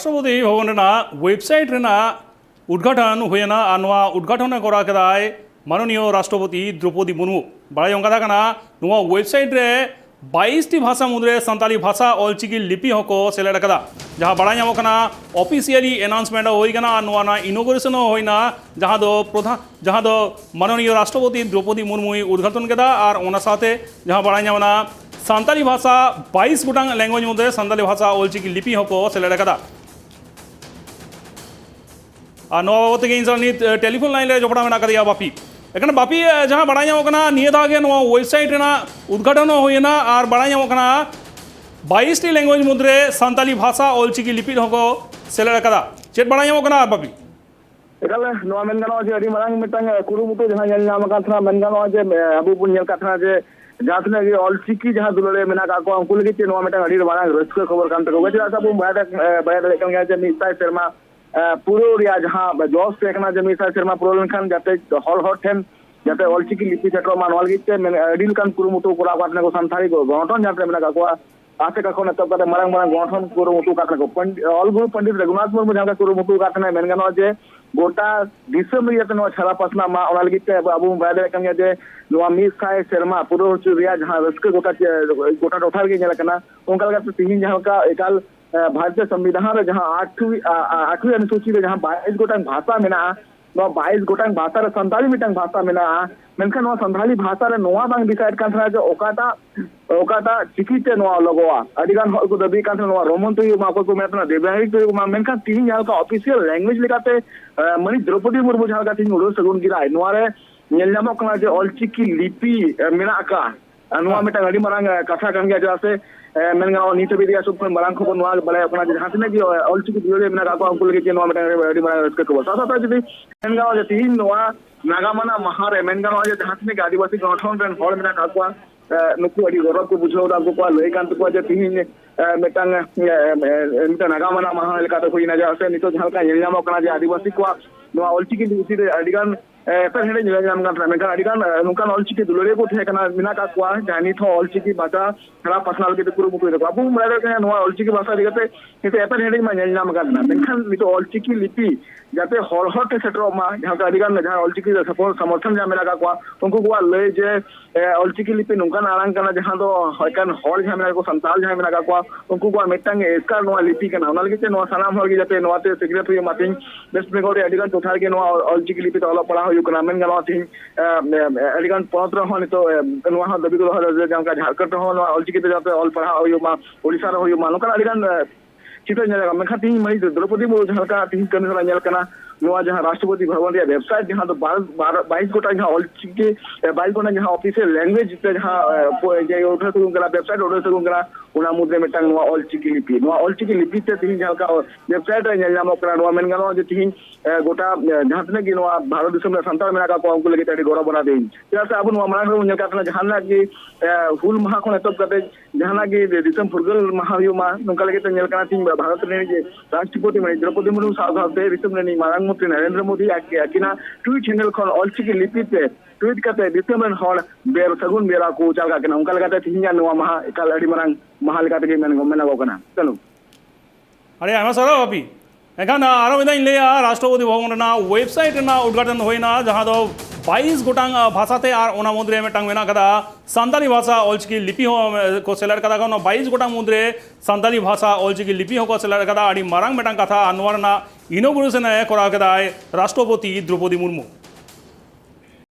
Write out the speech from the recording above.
Rashtrapati Bhavan website उद्घाटन हुएना उद्घाटन कराए माननीय राष्ट्रपति द्रौपदी मुर्मू बड़ा अंका वेबसाइट रे 22टी भाषा मुद्रे सानताली भाषा ऑलचिकी लिपि हको सेलेक्ट कदा जहां बड़ा नामकना ऑफिशियली अनाउंसमेंट होइगना इनोग्रेशन होइना जहां दो माननीय राष्ट्रपति द्रौपदी मुर्मू उद्घाटन कदा और ओना साथे जहां बड़ा नामना सानताली भाषा 22 गोटांग लैंग्वेज मुद्रे सानताली भाषा ऑलचिकी लिपि हको सेलेक्ट कदा और नवा बाबत के इंसानी टेलीफोन लाइन रे जोपड़ा मेना कदिया बापी एखन बापी जहाँ बड़ा निये दागे वेबसाइट उद्घाटन होना और बड़ा 22टी लैंग्वेज मुद्रे सानताली भाषा ऑलचिकी लिपि हको सेलेक्ट कदा चेत बड़ा बापी एकाले नवा मेन गानो जे अडी मारांग मिटांग कुरुमुटु जहां नेल नाम काथना मेन गानो जे अबु पुन नेल काथना जे जातने के ऑलचिकी जहां दुलरे मेना का को अंकुल के नवा मिटांग अडी मारांग रस्क खबर कान तको गजरा सब बाया कन गया जे मिसाई शर्मा पुरो रिया जहां जॉस पेकना जे मिसाई शर्मा पुरोलन खान जाते हॉल हॉट टेन जाते ऑलचिकी लिपि सेटरो मानवाल गिते मेन अडी कान कुरुमुटु कोरा काटने को संथारी को गठन जाते मेना का को आते का कोन तब का मारांग मारांग गठन कुरुमुटु काटने को ऑल गुरु पंडित रघुनाथ मुर्मू जहां का कुरुमुटु काटने मेन गानो जे गोटा दिसम रिया छाड़ा पसना मा ओना लगिते अबु बादे कन जे नवा मिसाई शर्मा पुरो रिया जहां रस्क गोटा टोठार के नेलकना ओंका लगा तीन जहां का एकाल भारतीय संविधान जहां 8वीं अनुसूची में जहां 22 गोटांग भाषा मेना 22 गोटांग भाषा रे 47 मिटांग भाषा मेना मेनखान नवा संथाली भाषा रे नवा बांग डिसाइड कान थरा जो ओकाटा चिकीते नवा लगोआ अडिगान हल को दबी कान नवा रोमन तो मा को मेतना देवनागरी तो मा मेनखान तीन जहां का ऑफिशियल लैंग्वेज लेकाते मनी द्रौपदी मुर्मू जहां का तीन उड़ो सगुन गिरा नवा रे नेल नामो कना जे ऑलचिकी लिपि मेना का नवा मिटा अडी मारांग कथा कान गया जसे मेनगा नीति बिदिया सब मारांग खबर नवा बले अपना जहां तने की ऑलचिकी दियोरे मेना का अंकुल के नवा मिटा अडी मारांग रस्क खबर साथा जदी मेनगा जे तीन नवा नागामाना महारे मेनगा जे जहां तने के आदिवासी गठन रेन हॉल मेना का नुकु अडी गौरव को बुझो दा को लय कान को जे तीन मेटांग मिटा नागामाना महा लेका तो होइना जे नितो जहां का येनामो कना जे आदिवासी को नवा ऑलचिकी दिसी रे अडिगान एपर हेडे निलाम गान मेनका अडिगान नुकान ऑलचिकी दुलरे को थे कना मिना का को जानी थो ऑलचिकी भाषा खरा पर्सनल के कुरु मुकु रे बाबू मरा के नवा ऑलचिकी भाषा दिगते ते एपर हेडे मा निलाम गान मेनखान नितो ऑलचिकी लिपि जाते हॉल हॉट सेटरो मा जहां का अडिगान जहां ऑलचिकी सपोर्ट समर्थन जा मेला का को उनको को ले जे ऑलचिकी लिपि नुकान आरंग कना जहां दो हकन हॉल जहां मेला को संताल जहां मेला का को उनको को मेटांग एस्कार नवा लिपि कना ओना लगे नवा सलाम हॉल के जाते नवा ते सेक्रेटरी मातिंग वेस्ट बेंगल अडिगान टोठार के नवा ऑलचिकी लिपि तो पढ़ा हो मेन गानो थी अडिगान पत्र हो तो नवा दबी को जहां का झारखंड हो ऑलचिकी ते जाते ऑल पढ़ा हो मा ओडिसा रो हो मा नुकान अडिगान चित्र नेला मेखा तीन मई द्रौपदी मुर्मू जहां का तीन कमी वाला नेल कना नवा जहां राष्ट्रपति भवन रे वेबसाइट जहां तो 22 गोटा जहां ऑलचिकी 22 गोटा जहां ऑफिशियल लैंग्वेज ते जहां जे उठा तो गला वेबसाइट ऑर्डर से गला उना मुद्रे में टांग नवा ऑलचिकी लिपि ते तीन जहां का वेबसाइट रे नेल नाम ओकरा नवा मेन गानो जे तीन गोटा जहां तने कि नवा भारत देश में संताल मेना का को अंकुल लगे तड़ी गौरव बना देइन जैसे अब नवा माना रो नेल का जहां ना कि हुल महा को तब कते जहां ना कि दिसम फुरगल महायु मा नका लगे ते नेल का तीन भारत ने जे राष्ट्रपति में द्रौपदी मुर्मू साहब रिसम ने मारांग मुख्यमंत्री नरेंद्र मोदी आकिना ट्वीट चैनल खन ऑलचिकी लिपि ते ट्वीट करते दिसमन हॉल बेर सगुन बेरा को चालका के उनका लगाते तिहिया नवा महा एकाल अडी मारांग महा लगाते के मेना गोकना चलो अरे आमा सरो अभी एखान आरो इदाइन ले राष्ट्रपति भवन वेबसाइट उद्घाटन होइना जहां दो 22 गोटांग भाषा थे और ओना मुद्रे में टांग मेना कदा सानताली भाषा ऑलचिकी लिपि को सेलेक्ट कदा को 22 गोटांग मुद्रे सानताली भाषा ऑलचिकी लिपि को सेलेक्ट कदा अडी मारांग मेटांग कथा अनवरना इनोग्रेशन करा कदा राष्ट्रपति द्रौपदी मुर्मू।